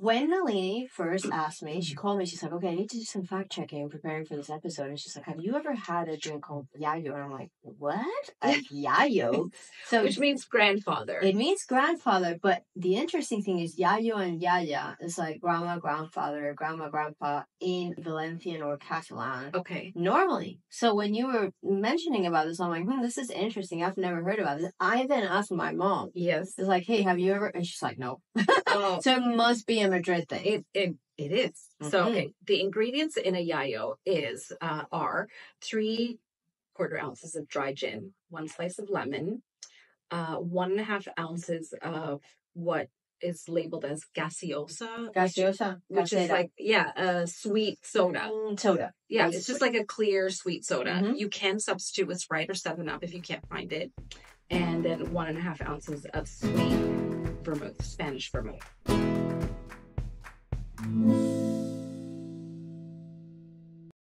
when Nalini first asked me, she called me. She's like, "Okay, I need to do some fact checking, preparing for this episode." And she's like, "Have you ever had a drink called yayo?" And I'm like, "What? A yayo?" So Which means grandfather. It means grandfather, but the interesting thing is yayo and yaya is like grandma, grandfather, grandma, grandpa in Valencian or Catalan. Okay. Normally. So when you were mentioning about this, I'm like, this is interesting. I've never heard about this. I then asked my mom. Yes. It's like, hey, have you ever? And she's like, no. Oh. So it must be a Madrid thing. It is. Mm-hmm. So, okay, the ingredients in a yayo are 3/4 ounces of dry gin, 1 slice of lemon, 1.5 ounces of what is labeled as gaseosa. Which is like, a sweet soda. Soda. Yeah, basically. It's just like a clear sweet soda. Mm-hmm. You can substitute with Sprite or 7-Up if you can't find it. And then 1.5 ounces of sweet vermouth, Spanish vermouth.